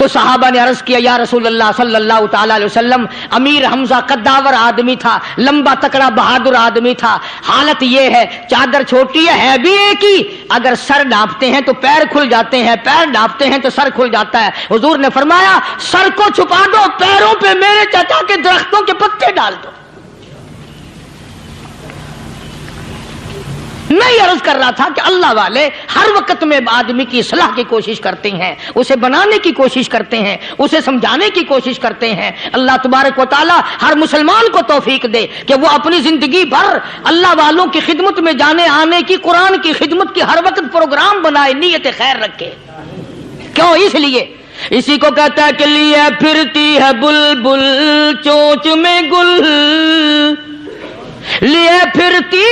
تو صحابہ نے عرض کیا یا رسول اللہ صلی اللہ تعالی علیہ وسلم، امیر حمزہ قداور آدمی تھا، لمبا تکڑا بہادر آدمی تھا، حالت یہ ہے چادر چھوٹی ہے بھی ایک ہی، اگر سر ڈھانپتے ہیں تو پیر کھل جاتے ہیں، پیر ڈھانپتے ہیں تو سر کھل جاتا ہے۔ حضور نے فرمایا سر کو چھپا دو، پیروں پہ میرے چچا کے درختوں کے پتے ڈال دو۔ میں یہ عرض کر رہا تھا کہ اللہ والے ہر وقت میں آدمی کی اصلاح کی کوشش کرتے ہیں، اسے بنانے کی کوشش کرتے ہیں، اسے سمجھانے کی کوشش کرتے ہیں۔ اللہ تبارک و تعالی ہر مسلمان کو توفیق دے کہ وہ اپنی زندگی بھر اللہ والوں کی خدمت میں جانے آنے کی، قرآن کی خدمت کی ہر وقت پروگرام بنائے، نیت خیر رکھے۔ کیوں؟ اس لیے اسی کو کہتا ہے کہ لیے پھرتی ہے بلبل چونچ میں گل، لیے پھرتی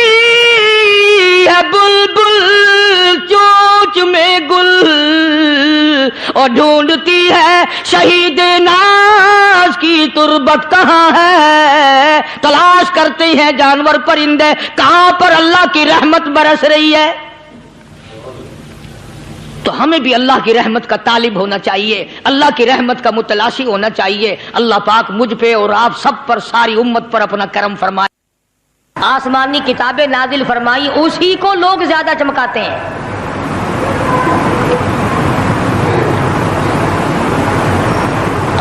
ہے بلبل چونچ میں گل، اور ڈھونڈتی ہے شہید ناز کی تربت کہاں ہے، تلاش کرتے ہیں جانور پرندے کہاں پر اللہ کی رحمت برس رہی ہے۔ تو ہمیں بھی اللہ کی رحمت کا طالب ہونا چاہیے، اللہ کی رحمت کا متلاشی ہونا چاہیے۔ اللہ پاک مجھ پہ اور آپ سب پر، ساری امت پر اپنا کرم فرمائے۔ آسمانی کتابیں نازل فرمائی، اسی کو لوگ زیادہ چمکاتے ہیں۔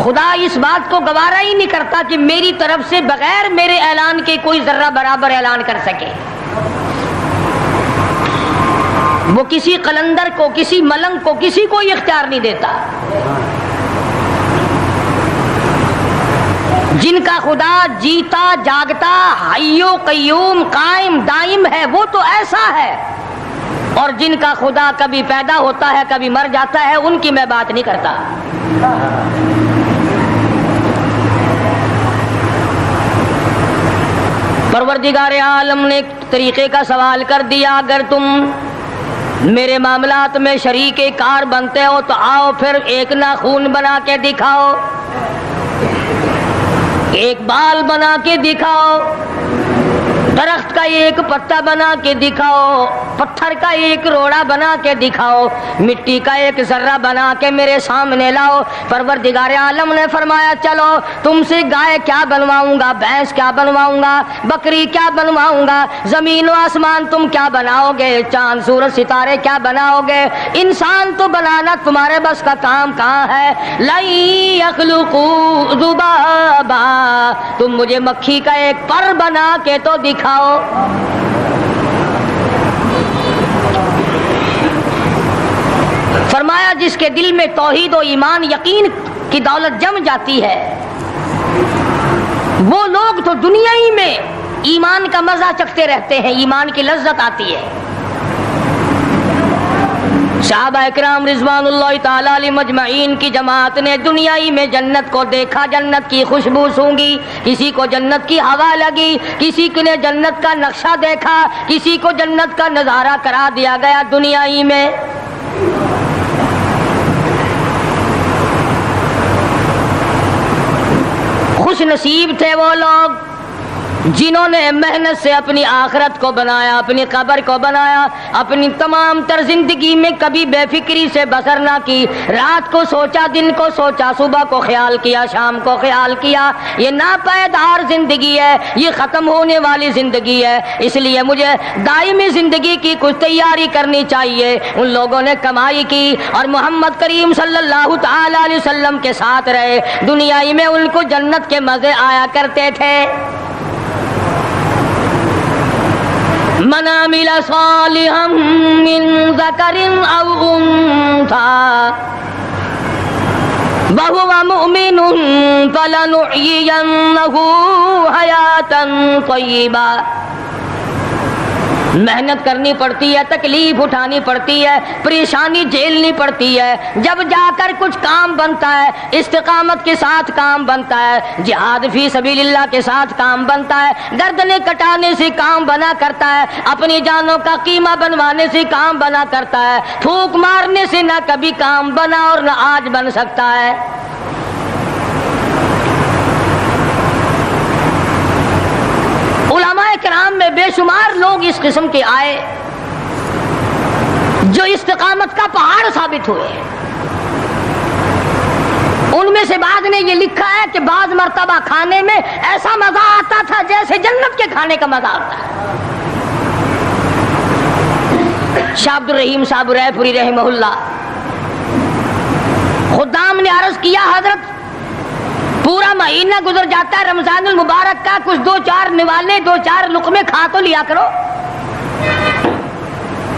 خدا اس بات کو گوارا ہی نہیں کرتا کہ میری طرف سے بغیر میرے اعلان کے کوئی ذرہ برابر اعلان کر سکے۔ وہ کسی قلندر کو، کسی ملنگ کو، کسی کو اختیار نہیں دیتا۔ جن کا خدا جیتا جاگتا حی و قیوم قائم دائم ہے وہ تو ایسا ہے، اور جن کا خدا کبھی پیدا ہوتا ہے کبھی مر جاتا ہے ان کی میں بات نہیں کرتا۔ پروردگار عالم نے ایک طریقے کا سوال کر دیا، اگر تم میرے معاملات میں شریک کار بنتے ہو تو آؤ پھر ایک ناخون بنا کے دکھاؤ، ایک بال بنا کے دکھاؤ، درخت کا ایک پتا بنا کے دکھاؤ، پتھر کا ایک روڑا بنا کے دکھاؤ، مٹی کا ایک ذرہ بنا کے میرے سامنے لاؤ۔ پروردگار عالم نے فرمایا چلو تم سے گائے کیا بنواؤں گا، بھینس کیا بنواؤں گا، بکری کیا بنواؤں گا، زمین و آسمان تم کیا بناؤ گے، چاند سورج ستارے کیا بناؤ گے، انسان تو بنانا تمہارے بس کا کام کہاں ہے۔ لَن يَخْلُقُوا ذُبَابًا، تم مجھے مکھی کا ایک پر بنا کے تو دکھاؤ۔ فرمایا جس کے دل میں توحید و ایمان یقین کی دولت جم جاتی ہے وہ لوگ تو دنیا ہی میں ایمان کا مزہ چکھتے رہتے ہیں، ایمان کی لذت آتی ہے۔ صحابہ اکرام رضوان اللہ تعالی علیہ مجمعین کی جماعت نے دنیائی میں جنت کو دیکھا، جنت کی خوشبو سونگھی، کسی کو جنت کی ہوا لگی، کسی نے جنت کا نقشہ دیکھا، کسی کو جنت کا نظارہ کرا دیا گیا دنیائی میں۔ خوش نصیب تھے وہ لوگ جنہوں نے محنت سے اپنی آخرت کو بنایا، اپنی قبر کو بنایا، اپنی تمام تر زندگی میں کبھی بے فکری سے بسر نہ کی، رات کو سوچا، دن کو سوچا، صبح کو خیال کیا، شام کو خیال کیا۔ یہ ناپائیدار زندگی ہے، یہ ختم ہونے والی زندگی ہے، اس لیے مجھے دائمی زندگی کی کچھ تیاری کرنی چاہیے۔ ان لوگوں نے کمائی کی اور محمد کریم صلی اللہ تعالی علیہ وسلم کے ساتھ رہے، دنیائی میں ان کو جنت کے مزے آیا کرتے تھے۔ من عمل صالحا من ذکر او انثى وهو مؤمن فلنحيينه حیاتا طیبا۔ محنت کرنی پڑتی ہے، تکلیف اٹھانی پڑتی ہے، پریشانی جھیلنی پڑتی ہے، جب جا کر کچھ کام بنتا ہے، استقامت کے ساتھ کام بنتا ہے، جہاد فی سبیل اللہ کے ساتھ کام بنتا ہے، گردنیں کٹانے سے کام بنا کرتا ہے، اپنی جانوں کا قیمہ بنوانے سے کام بنا کرتا ہے، پھونک مارنے سے نہ کبھی کام بنا اور نہ آج بن سکتا ہے۔ علماء کرام میں بے شمار لوگ اس قسم کے آئے جو استقامت کا پہاڑ ثابت ہوئے۔ ان میں سے بعض نے یہ لکھا ہے کہ بعض مرتبہ کھانے میں ایسا مزہ آتا تھا جیسے جنت کے کھانے کا مزہ آتا ہے۔ شاہ عبد الرحیم صاحب رائے پوری رحمہ اللہ، خدام نے عرض کیا حضرت پورا مہینہ گزر جاتا ہے رمضان المبارک کا، کچھ دو چار نوالے دو چار لقمے کھا تو لیا کرو۔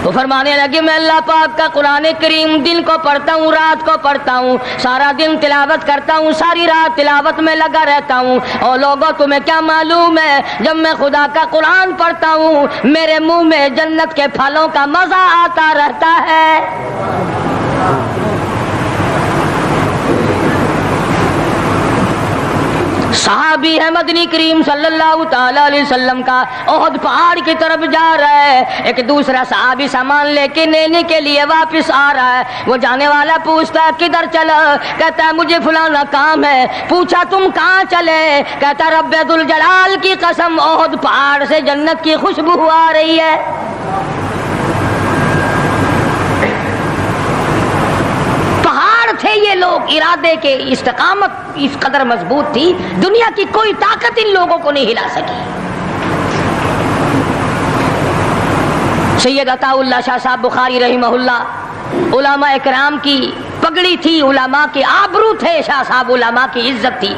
تو فرمانے لگے میں اللہ پاک کا قرآن کریم دن کو پڑھتا ہوں، رات کو پڑھتا ہوں، سارا دن تلاوت کرتا ہوں، ساری رات تلاوت میں لگا رہتا ہوں، اور لوگوں تمہیں کیا معلوم ہے جب میں خدا کا قرآن پڑھتا ہوں میرے منہ میں جنت کے پھلوں کا مزہ آتا رہتا ہے۔ صحابی ہے مدنی کریم صلی اللہ تعالی علیہ وسلم کا، احد پہاڑ کی طرف جا رہا ہے، ایک دوسرا صحابی سامان لے کے لینے کے لیے واپس آ رہا ہے، وہ جانے والا پوچھتا ہے کدھر چلا؟ کہتا ہے مجھے فلانا کام ہے۔ پوچھا تم کہاں چلے؟ کہتا رب ذوالجلال کی قسم احد پہاڑ سے جنت کی خوشبو آ رہی ہے۔ تھے یہ لوگ ارادے کے، استقامت اس قدر مضبوط تھی دنیا کی کوئی طاقت ان لوگوں کو نہیں ہلا سکی۔ سید عطا اللہ شاہ صاحب بخاری رحمہ اللہ، علماء اکرام کی پگڑی تھی، علماء کے آبرو تھے شاہ صاحب، علماء کی عزت تھی۔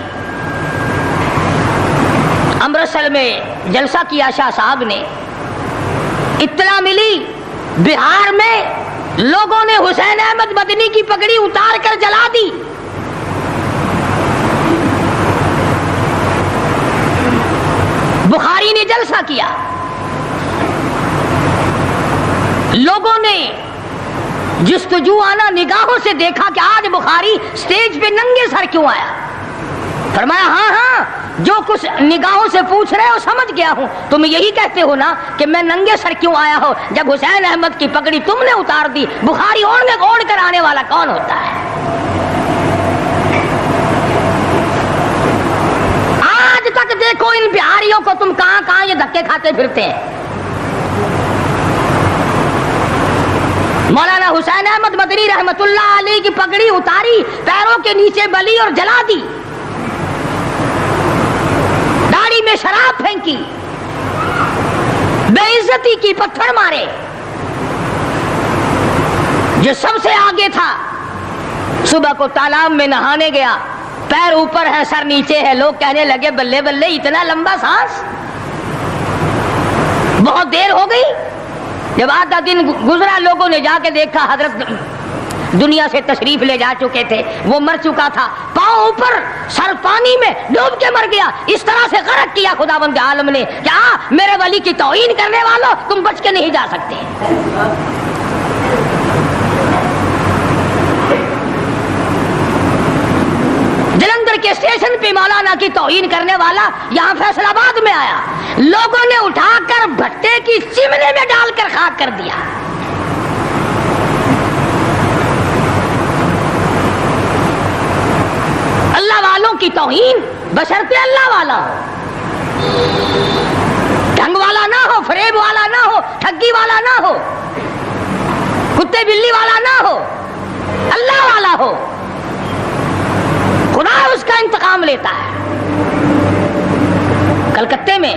امرتسر میں جلسہ کیا شاہ صاحب نے، اطلاع ملی بہار میں لوگوں نے حسین احمد مدنی کی پگڑی اتار کر جلا دی۔ بخاری نے جلسہ کیا، لوگوں نے جستجو آنا نگاہوں سے دیکھا کہ آج بخاری سٹیج پہ ننگے سر کیوں آیا؟ فرمایا ہاں ہاں جو کچھ نگاہوں سے پوچھ رہے ہو سمجھ گیا ہوں، تم یہی کہتے ہو نا کہ میں ننگے سر کیوں آیا ہو جب حسین احمد کی پگڑی تم نے اتار دی، بخاری اوڑھ کر آنے والا کون ہوتا ہے؟ آج تک دیکھو ان بہاریوں کو تم کہاں کہاں یہ دھکے کھاتے پھرتے ہیں۔ مولانا حسین احمد مدنی رحمت اللہ علیہ کی پگڑی اتاری، پیروں کے نیچے بلی اور جلا دی، داڑھی میں شراب پھینکی، بے عزتی کی، پتھر مارے۔ جو سب سے آگے تھا صبح کو تالاب میں نہانے گیا، پیر اوپر ہے سر نیچے ہے، لوگ کہنے لگے بلے بلے اتنا لمبا سانس، بہت دیر ہو گئی۔ جب آدھا دن گزرا لوگوں نے جا کے دیکھا حضرت دنیا سے تشریف لے جا چکے تھے، وہ مر چکا تھا، پاؤں اوپر سر پانی میں ڈوب کے مر گیا۔ اس طرح سے غرق کیا خداوند عالم نے، کیا میرے ولی کی توہین کرنے والوں تم بچ کے نہیں جا سکتے۔ جلندھر کے اسٹیشن پہ مولانا کی توہین کرنے والا یہاں فیصل آباد میں آیا، لوگوں نے اٹھا کر بھٹے کی چمنے میں ڈال کر خاک کر دیا۔ اللہ والوں کی توہین بشرطے اللہ والا ہو، ڈھنگ والا نہ ہو، فریب والا نہ ہو، ٹھگی والا نہ ہو، کتے بلی والا نہ ہو، اللہ والا ہو، خدا اس کا انتقام لیتا ہے۔ کلکتے میں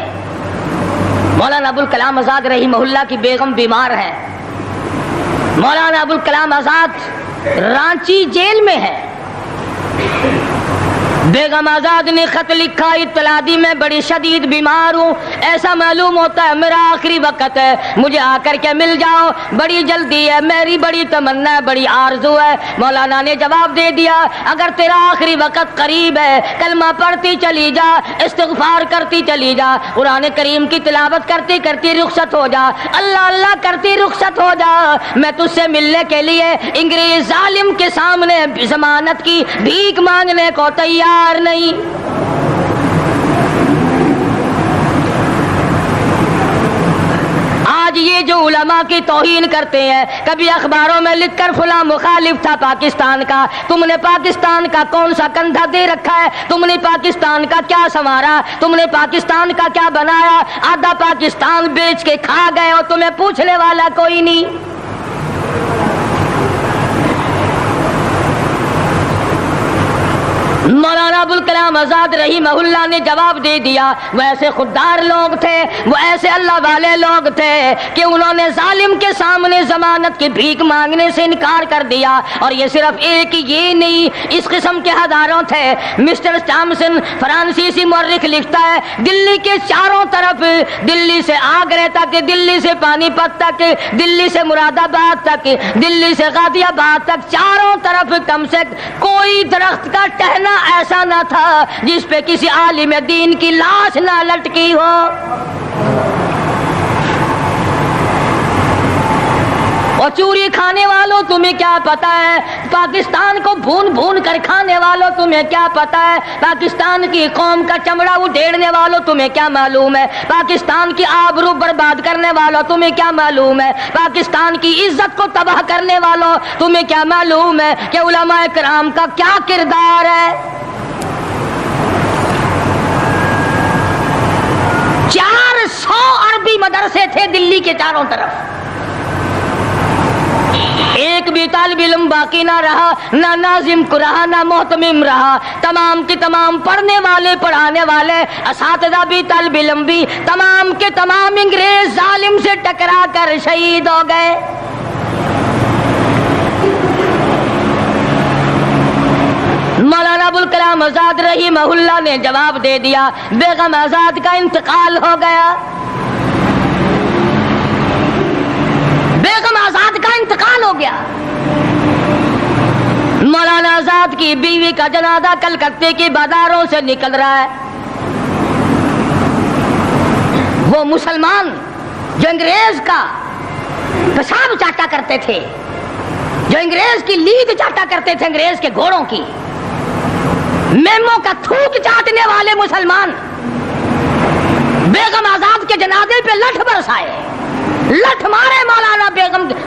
مولانا ابوالکلام آزاد رحمہ اللہ کی بیگم بیمار ہے، مولانا ابوالکلام آزاد رانچی جیل میں ہے۔ بیگم آزاد نے خط لکھا، اطلاع دی میں بڑی شدید بیمار ہوں، ایسا معلوم ہوتا ہے میرا آخری وقت ہے، مجھے آ کر کے مل جاؤ، بڑی جلدی ہے، میری بڑی تمنا ہے، بڑی آرزو ہے۔ مولانا نے جواب دے دیا اگر تیرا آخری وقت قریب ہے کلمہ پڑھتی چلی جا، استغفار کرتی چلی جا، قرآن کریم کی تلاوت کرتی کرتی رخصت ہو جا، اللہ اللہ کرتی رخصت ہو جا، میں تجھ سے ملنے کے لیے انگریز ظالم کے سامنے ضمانت کی بھیک مانگنے کو تیار نہیں۔ آج یہ جو علماء کی توہین کرتے ہیں، کبھی اخباروں میں لکھ کر فلاں مخالف تھا پاکستان کا، تم نے پاکستان کا کون سا کندھا دے رکھا ہے، تم نے پاکستان کا کیا سنوارا، تم نے پاکستان کا کیا بنایا، آدھا پاکستان بیچ کے کھا گئے اور تمہیں پوچھنے والا کوئی نہیں۔ مولانا ابوالکلام آزاد رحمہ اللہ نے جواب دے دیا، وہ ایسے خوددار لوگ تھے، وہ ایسے اللہ والے لوگ تھے کہ انہوں نے ظالم کے سامنے ضمانت کی بھیک مانگنے سے انکار کر دیا. اور یہ صرف ایک یہ نہیں، اس قسم کے ہزاروں تھے. مسٹر ٹامسن فرانسیسی مورخ لکھتا ہے دلی کے چاروں طرف، دلی سے آگرہ تک، دلی سے پانی پت تک، دلی سے مراد آباد تک، دلی سے غازی آباد تک، چاروں طرف کم سے کوئی درخت کا ٹہنا ایسا نہ تھا جس پہ کسی عالم دین کی لاش نہ لٹکی ہو. اور چوری کھانے والوں تمہیں کیا پتا ہے، پاکستان کو بھون بھون کر کھانے والوں تمہیں کیا پتا ہے، پاکستان کی قوم کا چمڑا اڈھیڑنے والوں تمہیں کیا معلوم ہے، پاکستان کی آبرو برباد کرنے والوں تمہیں کیا معلوم ہے، پاکستان کی عزت کو تباہ کرنے والوں تمہیں کیا معلوم ہے کہ علماء کرام کا کیا کردار ہے. 400 عربی مدرسے تھے دلی کے چاروں طرف، ایک بھی طالب علم باقی نہ رہا، نہ ناظم کو رہا، نہ محتمم رہا. تمام کے تمام پڑھنے والے، پڑھانے والے، اساتذہ بھی، طالب علم بھی، تمام کے تمام انگریز ظالم سے ٹکرا کر شہید ہو گئے. مولانا ابوالکلام آزاد رحمہ اللہ نے جواب دے دیا، بیگم آزاد کا انتقال ہو گیا. بیگم آزاد کا انتقال ہو گیا. مولانا آزاد کی بیوی کا جنازہ کلکتے کی بازاروں سے نکل رہا ہے. وہ مسلمان جو انگریز کا پیشاب چاٹا کرتے تھے، جو انگریز کی لید چاٹا کرتے تھے، انگریز کے گھوڑوں کی میموں کا تھوک چاٹنے والے مسلمان بیگم آزاد کے جنازے پہ لٹھ برسائے، لٹھ مارے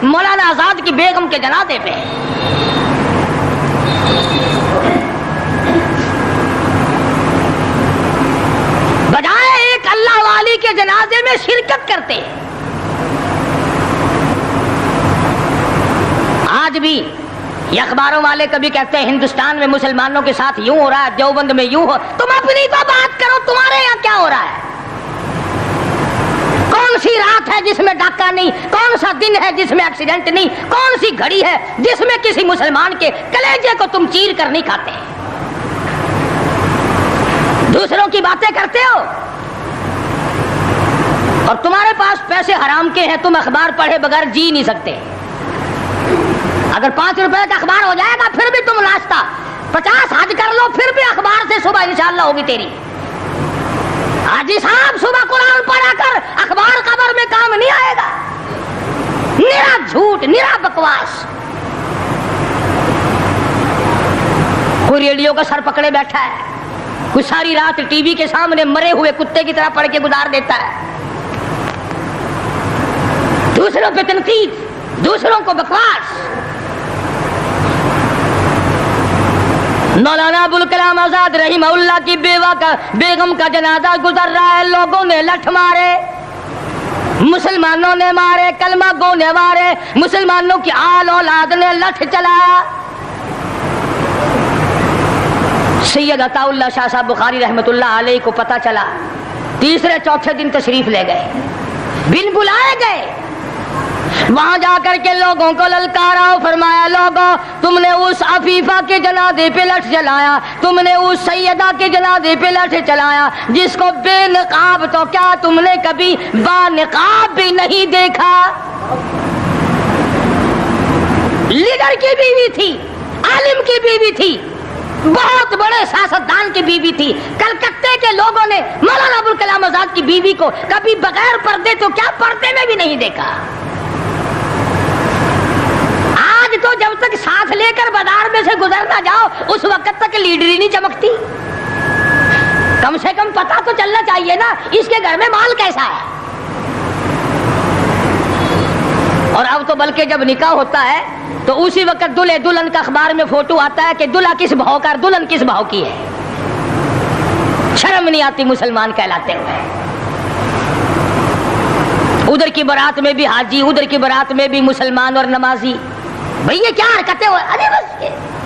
مولانا آزاد کی بیگم کے جنازے پہ. بجائے ایک اللہ والی کے جنازے میں شرکت کرتے. آج بھی یہ اخباروں والے کبھی کہتے ہیں ہندوستان میں مسلمانوں کے ساتھ یوں ہو رہا ہے، دیوبند میں یوں ہو. تم اپنی تو بات کرو، تمہارے یہاں کیا ہو رہا ہے؟ کون سی رات ہے جس میں ڈاکہ نہیں، کون سا دن ہے جس میں ایکسیڈنٹ نہیں، کون سی گھڑی ہے جس میں کسی مسلمان کے کلیجے کو تم چیر کر نہیں کھاتے؟ دوسروں کی باتیں کرتے ہو اور تمہارے پاس پیسے حرام کے ہیں، تم اخبار پڑھے بغیر جی نہیں سکتے. اگر 5 روپے کا اخبار ہو جائے گا پھر بھی تم ناشتہ 50 حج کر لو، پھر بھی اخبار سے صبح انشاءاللہ ہوگی تیری. حاجی صاحب صبح قرآن پڑھا کر اخبار خبر میں کام نہیں آئے گا. نرا جھوٹ، نرا بکواس. کوئی ریڈیو کا سر پکڑے بیٹھا ہے، کوئی ساری رات ٹی وی کے سامنے مرے ہوئے کتے کی طرح پڑھ کے گزار دیتا ہے. دوسروں پہ تنقید، دوسروں کو بکواس. مولانا ابوالکلام آزاد رحمہ اللہ کی بیگم کا جنازہ گزر رہا ہے، لوگوں نے لٹھ مارے، مسلمانوں نے مارے، کلمہ گو نے مارے، مسلمانوں کی آل اولاد نے لٹھ چلایا. سید عطا اللہ شاہ صاحب بخاری رحمۃ اللہ علیہ کو پتہ چلا، تیسرے چوتھے دن تشریف لے گئے، بن بلائے گئے. وہاں جا کر کے لوگوں کو للکارا، فرمایا لوگوں تم نے اس عفیفہ کے جنازے پہ لٹھ چلایا، تم نے اس سیدہ کے جنازے پہ لٹھ چلایا جس کو بے نقاب تو کیا تم نے کبھی با نقاب بھی نہیں دیکھا. لیڈر کی بیوی تھی، عالم کی بیوی تھی، بہت بڑے سیاستدان کی بیوی تھی. کلکتے کے لوگوں نے مولانا ابوالکلام آزاد کی بیوی کو کبھی بغیر پردے تو کیا پردے میں بھی نہیں دیکھا. آج تو جب تک ساتھ لے کر بازار میں سے گزر نہ جاؤ اس وقت تک لیڈری نہیں چمکتی. کم سے کم پتہ تو چلنا چاہیے نا اس کے گھر میں مال کیسا ہے. اور اب تو بلکہ جب نکاح ہوتا ہے تو اسی وقت دلہے دلہن کا اخبار میں فوٹو آتا ہے کہ دلہا کس بھاؤ کا، دلہن کس بھاؤ کی ہے. شرم نہیں آتی مسلمان کہلاتے ہوئے. ادھر کی بارات میں بھی حاجی، ادھر کی بارات میں بھی مسلمان اور نمازی. بھئی یہ کیا حرکتیں ہو؟ ارے بس